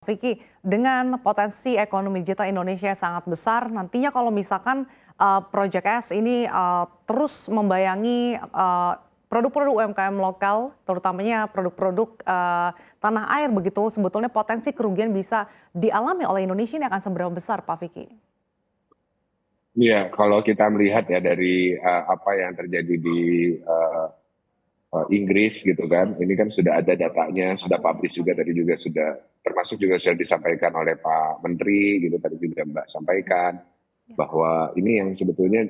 Vicky, dengan potensi ekonomi digital Indonesia yang sangat besar, nantinya kalau misalkan Project S ini terus membayangi produk-produk UMKM lokal, terutamanya produk-produk tanah air begitu, sebetulnya potensi kerugian bisa dialami oleh Indonesia ini akan seberapa besar, Pak Vicky? Iya, kalau kita melihat ya dari apa yang terjadi di uh, Inggris gitu kan, ini kan sudah ada datanya, sudah publish juga tadi juga sudah termasuk juga sudah disampaikan oleh Pak Menteri gitu tadi juga Mbak sampaikan bahwa ini yang sebetulnya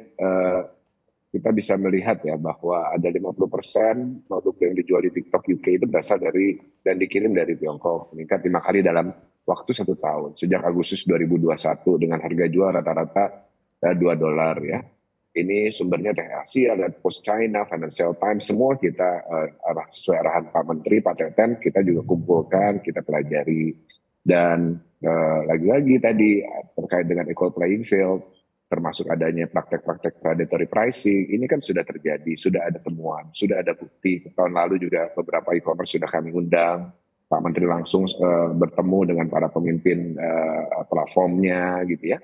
kita bisa melihat ya bahwa ada 50% produk yang dijual di TikTok UK itu berasal dari dan dikirim dari Tiongkok, meningkat 5 kali dalam waktu 1 tahun sejak Agustus 2021 dengan harga jual rata-rata $2 ya. Ini sumbernya dari Asia, dari Post China, Financial Times, semua kita sesuai arahan Pak Menteri, Pak Teten, kita juga kumpulkan, kita pelajari. Dan lagi-lagi tadi terkait dengan equal playing field, termasuk adanya praktek-praktek predatory pricing, ini kan sudah terjadi, sudah ada temuan, sudah ada bukti. Tahun lalu juga beberapa e-commerce sudah kami undang, Pak Menteri langsung bertemu dengan para pemimpin platformnya gitu ya.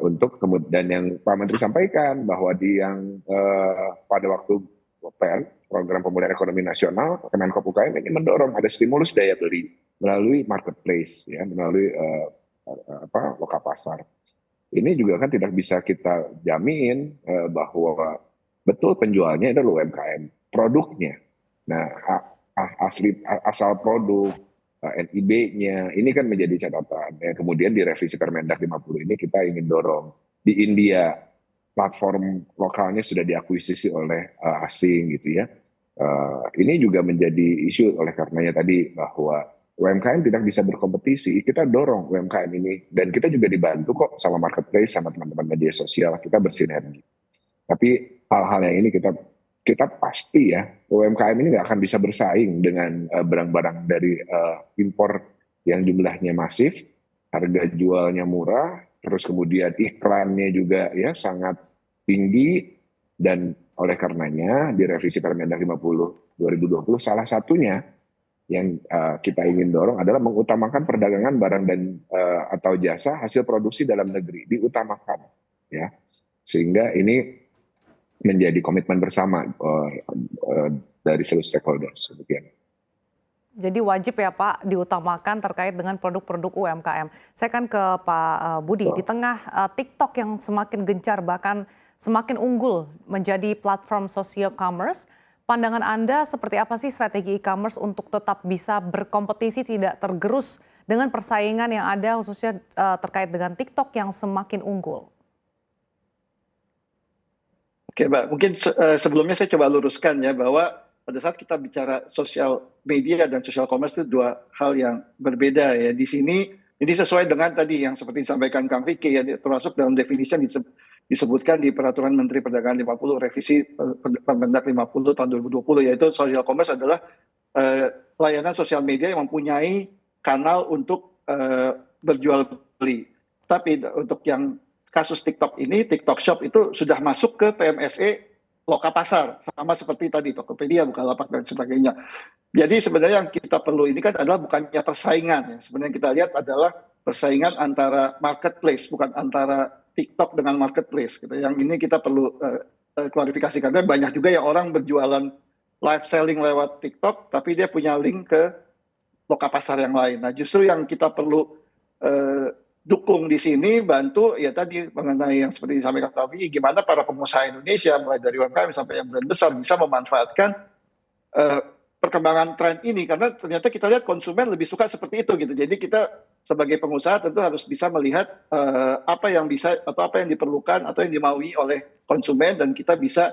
Untuk kemudian yang Pak Menteri sampaikan bahwa di yang pada waktu PEN, Program Pemulihan Ekonomi Nasional, Kemenkop UKM ini mendorong ada stimulus daya beli melalui marketplace, ya, melalui loka pasar. Ini juga kan tidak bisa kita jamin bahwa betul penjualnya adalah UMKM, produknya. Nah, asal produk, NIB-nya, ini kan menjadi catatan. Ya, kemudian di revisi Permendak 50 ini kita ingin dorong. Di India, platform lokalnya sudah diakuisisi oleh asing gitu ya. Ini juga menjadi isu oleh karenanya tadi bahwa UMKM tidak bisa berkompetisi, kita dorong UMKM ini. Dan kita juga dibantu kok sama marketplace, sama teman-teman media sosial, kita bersinergi. Tapi hal-hal yang ini kita pasti ya UMKM ini nggak akan bisa bersaing dengan barang-barang dari impor yang jumlahnya masif, harga jualnya murah, terus kemudian iklannya juga ya sangat tinggi, dan oleh karenanya di revisi Permendak 50 2020 salah satunya yang kita ingin dorong adalah mengutamakan perdagangan barang dan atau jasa hasil produksi dalam negeri, diutamakan ya, sehingga ini menjadi komitmen bersama dari seluruh stakeholders. Jadi wajib ya Pak diutamakan terkait dengan produk-produk UMKM. Saya kan ke Pak Budi, di tengah TikTok yang semakin gencar bahkan semakin unggul menjadi platform social commerce, pandangan Anda seperti apa sih strategi e-commerce untuk tetap bisa berkompetisi tidak tergerus dengan persaingan yang ada khususnya terkait dengan TikTok yang semakin unggul? Oke, Mbak. Mungkin sebelumnya saya coba luruskan ya bahwa pada saat kita bicara sosial media dan social commerce itu dua hal yang berbeda ya. Di sini ini sesuai dengan tadi yang seperti disampaikan Kang Vicky ya, termasuk dalam definisi yang disebutkan di Peraturan Menteri Perdagangan 50 revisi Permendak 50 tahun 2020, yaitu social commerce adalah layanan sosial media yang mempunyai kanal untuk berjual beli. Tapi untuk yang kasus TikTok ini, TikTok Shop itu sudah masuk ke PMSE loka pasar, sama seperti tadi Tokopedia, Bukalapak dan sebagainya. Jadi sebenarnya yang kita perlu ini kan adalah bukannya persaingan ya. Sebenarnya kita lihat adalah persaingan antara marketplace, bukan antara TikTok dengan marketplace gitu. Yang ini kita perlu klarifikasi, karena banyak juga yang orang berjualan live selling lewat TikTok tapi dia punya link ke loka pasar yang lain. Nah, justru yang kita perlu dukung di sini, bantu ya tadi mengenai yang seperti disampaikan tadi, gimana para pengusaha Indonesia mulai dari UMKM sampai yang brand besar bisa memanfaatkan perkembangan tren ini, karena ternyata kita lihat konsumen lebih suka seperti itu gitu. Jadi kita sebagai pengusaha tentu harus bisa melihat apa yang bisa atau apa yang diperlukan atau yang dimaui oleh konsumen dan kita bisa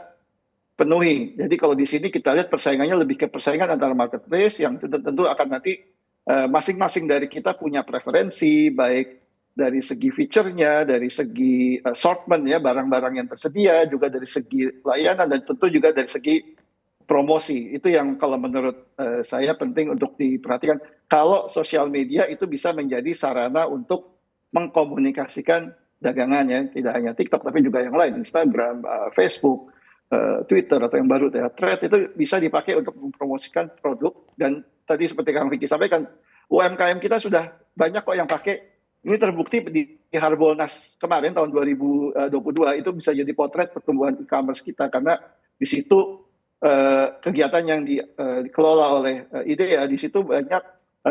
penuhi. Jadi kalau di sini kita lihat persaingannya lebih ke persaingan antara marketplace yang tentu akan nanti masing-masing dari kita punya preferensi, baik dari segi fiturnya, dari segi assortment ya, barang-barang yang tersedia, juga dari segi layanan, dan tentu juga dari segi promosi. Itu yang kalau menurut saya penting untuk diperhatikan. Kalau sosial media itu bisa menjadi sarana untuk mengkomunikasikan dagangannya, tidak hanya TikTok tapi juga yang lain, Instagram, Facebook, Twitter atau yang baru ya, Thread, itu bisa dipakai untuk mempromosikan produk. Dan tadi seperti Kang Vicky sampaikan, UMKM kita sudah banyak kok yang pakai. Ini terbukti di Harbolnas kemarin tahun 2022 itu bisa jadi potret pertumbuhan e-commerce kita karena di situ kegiatan yang dikelola oleh IDEA, di situ banyak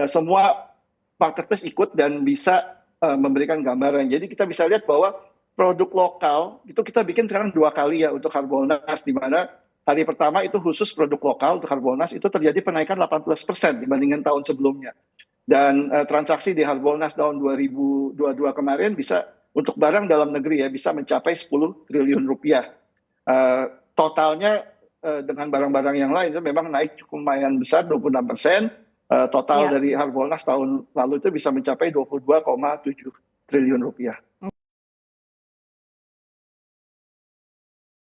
semua marketplace ikut dan bisa memberikan gambaran. Jadi kita bisa lihat bahwa produk lokal itu kita bikin sekarang 2 kali ya untuk Harbolnas, di mana hari pertama itu khusus produk lokal untuk Harbolnas itu terjadi penaikan 18% dibandingkan tahun sebelumnya. Dan transaksi di Harbolnas tahun 2022 kemarin bisa untuk barang dalam negeri ya bisa mencapai 10 triliun rupiah. Totalnya dengan barang-barang yang lain itu memang naik cukup lumayan besar 26%. Total Ya. dari Harbolnas tahun lalu itu bisa mencapai 22,7 triliun rupiah.